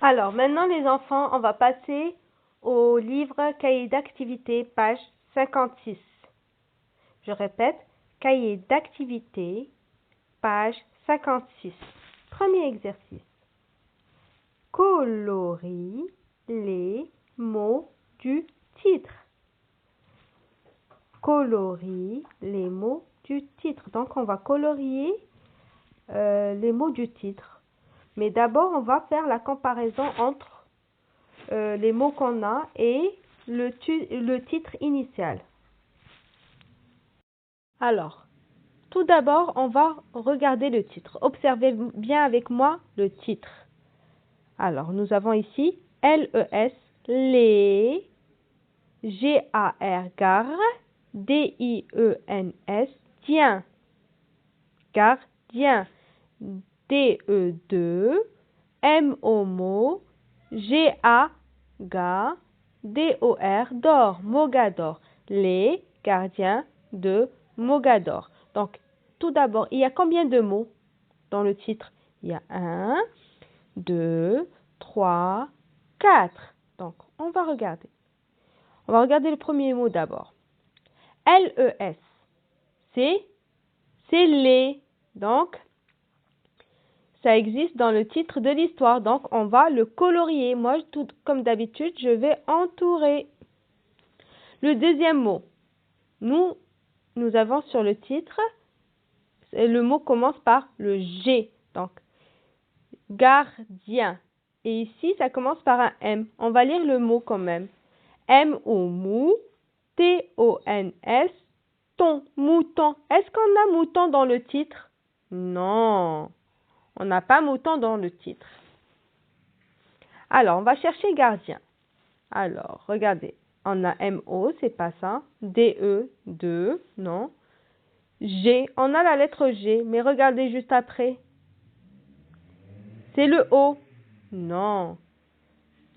Alors, maintenant les enfants, on va passer au livre cahier d'activité, page 56. Je répète, cahier d'activité, page 56. Premier exercice. Colorie les mots du titre. Colorie les mots du titre. Donc, on va colorier les mots du titre. Mais d'abord, on va faire la comparaison entre les mots qu'on a et le titre initial. Alors, tout d'abord, on va regarder le titre. Observez bien avec moi le titre. Alors, nous avons ici LES, les, GAR, gare, DIENS, tien, gardien, DE2, MOMO, GA, ga, DOR, d'or, Mogador, les gardiens de Mogador. Donc, tout d'abord, il y a combien de mots dans le titre? Il y a 1, 2, 3, 4. Donc, on va regarder. On va regarder le premier mot d'abord. LES, c'est les. Donc, ça existe dans le titre de l'histoire. Donc, on va le colorier. Moi, tout comme d'habitude, je vais entourer. Le deuxième mot. Nous avons sur le titre, le mot commence par le G. Donc, gardien. Et ici, ça commence par un M. On va lire le mot quand même. M-O-M-O, T-O-N-S, ton, mouton. Est-ce qu'on a mouton dans le titre? Non, on n'a pas mouton dans le titre. Alors, on va chercher gardien. Alors, regardez, on a M-O, c'est pas ça. D-E, 2, non. G, on a la lettre G, mais regardez juste après. C'est le O. Non.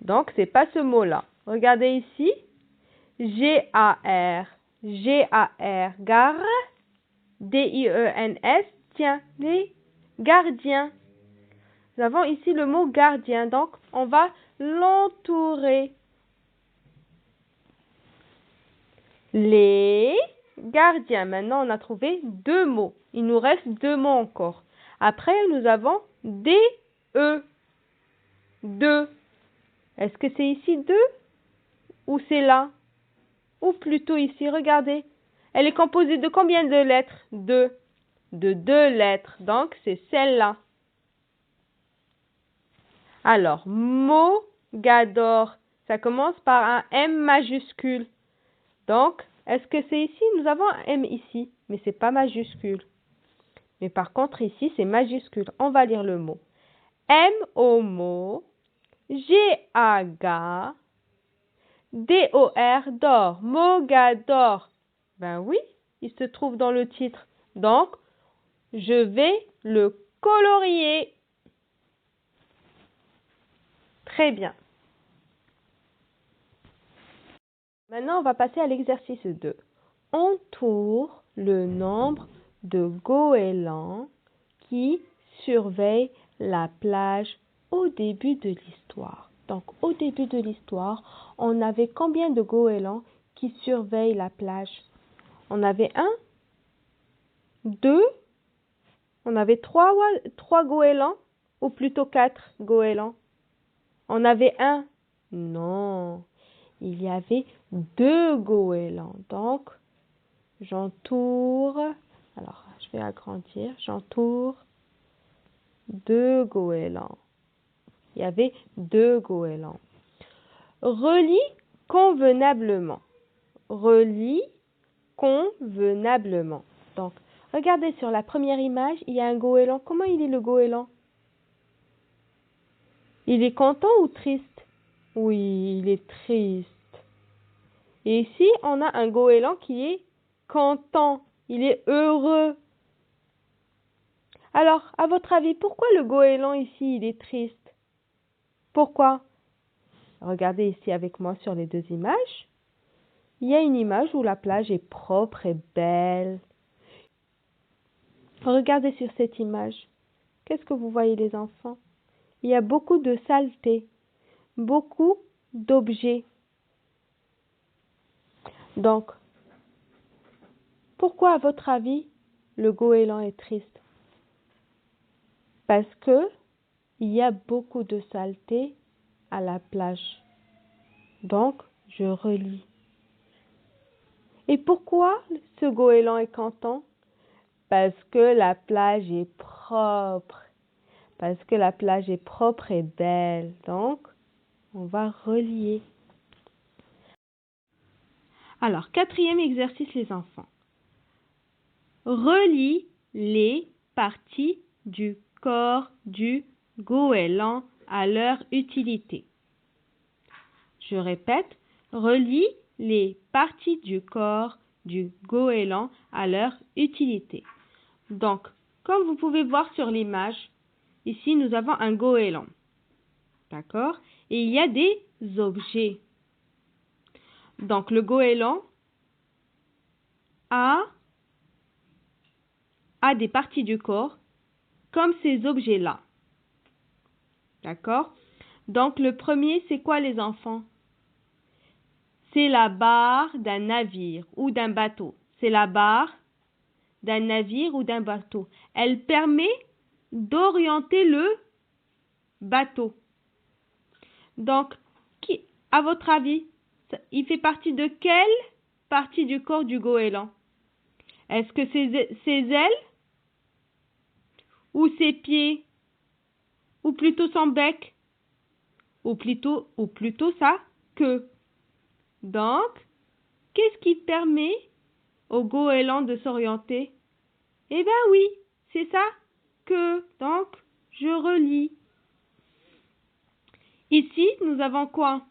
Donc, c'est pas ce mot-là. Regardez ici. G-A-R, G-A-R, gare, D-I-E-N-S, tiens, les gardiens. Nous avons ici le mot gardien, donc on va l'entourer. Les gardiens. Maintenant, on a trouvé deux mots. Il nous reste deux mots encore. Après, nous avons D-E, deux. Est-ce que c'est ici deux ou c'est là? Ou plutôt ici, regardez. Elle est composée de combien de lettres? Deux. De deux lettres. Donc, c'est celle-là. Alors, Mogador, ça commence par un M majuscule. Donc, est-ce que c'est ici? Nous avons un M ici, mais c'est pas majuscule. Mais par contre, ici, c'est majuscule. On va lire le mot. M-O-M-O, G-A-G, D-O-R, d'or, Mogador. Ben oui, il se trouve dans le titre. Donc, je vais le colorier. Très bien. Maintenant, on va passer à l'exercice 2. Entoure le nombre de goélands qui surveillent la plage au début de l'histoire. Donc, au début de l'histoire, on avait combien de goélands qui surveillent la plage? On avait 1, 2, on avait 3 goélands, ou plutôt 4 goélands. On avait 1? Non, il y avait 2 goélands. Donc, j'entoure, alors je vais agrandir, j'entoure 2 goélands. Il y avait 2 goélands. Relie convenablement. Relie convenablement. Donc, regardez sur la première image, il y a un goéland. Comment il est le goéland? Il est content ou triste? Oui, il est triste. Et ici, on a un goéland qui est content. Il est heureux. Alors, à votre avis, pourquoi le goéland ici, il est triste? Pourquoi? Regardez ici avec moi sur les deux images. Il y a une image où la plage est propre et belle. Regardez sur cette image. Qu'est-ce que vous voyez les enfants? Il y a beaucoup de saleté. beaucoup d'objets. Donc, pourquoi, à votre avis, le goéland est triste? Parce que il y a beaucoup de saleté à la plage. Donc, je relis. Et pourquoi ce goéland est content? Parce que la plage est propre. Parce que la plage est propre et belle. Donc, on va relier. Alors, quatrième exercice, les enfants. Relie les parties du corps du goéland à leur utilité. Je répète, relie les parties du corps du goéland à leur utilité. Donc, comme vous pouvez voir sur l'image, ici nous avons un goéland. D'accord? Et il y a des objets. Donc, le goéland a des parties du corps comme ces objets-là. D'accord? Donc, le premier, c'est quoi les enfants? C'est la barre d'un navire ou d'un bateau. C'est la barre d'un navire ou d'un bateau. Elle permet d'orienter le bateau. Donc, à votre avis, il fait partie de quelle partie du corps du goéland? Est-ce que c'est ses ailes? Ou ses pieds? Ou plutôt son bec? Ou plutôt sa queue? Donc, qu'est-ce qui permet au goéland de s'orienter? Eh bien oui, c'est ça que. Donc, je relis. Ici, nous avons quoi?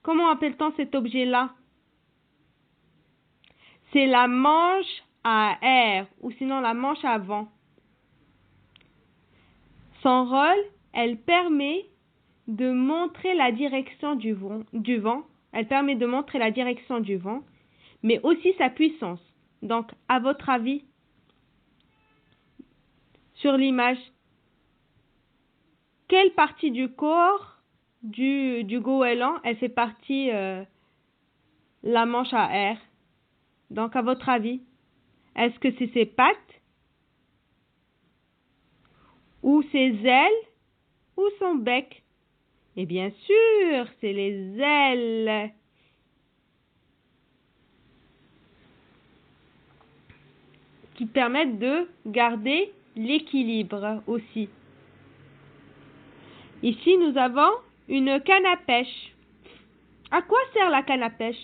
Comment appelle-t-on cet objet-là? C'est la manche à air ou sinon la manche à vent. Son rôle, elle permet de montrer la direction du vent. Elle permet de montrer la direction du vent, mais aussi sa puissance. Donc, à votre avis, sur l'image, quelle partie du corps du goéland, elle fait partie la manche à air? Donc, à votre avis, est-ce que c'est ses pattes ou ses ailes ou son bec? Et bien sûr, c'est les ailes. Qui permettent de garder l'équilibre aussi. Ici, nous avons une canne à pêche. À quoi sert la canne à pêche?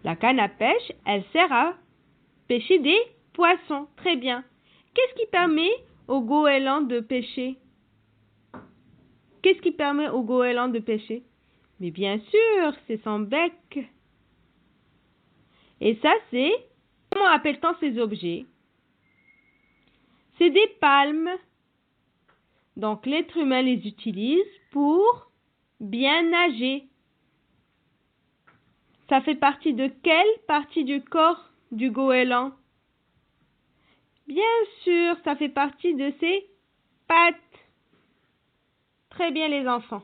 La canne à pêche, elle sert à pêcher des poissons. Très bien. Qu'est-ce qui permet au goéland de pêcher? Qu'est-ce qui permet au goéland de pêcher? Mais bien sûr, c'est son bec. Et ça, c'est... Comment appelle-t-on ces objets? C'est des palmes. Donc, l'être humain les utilise pour bien nager. Ça fait partie de quelle partie du corps du goéland? Bien sûr, ça fait partie de ses pattes. Très bien les enfants.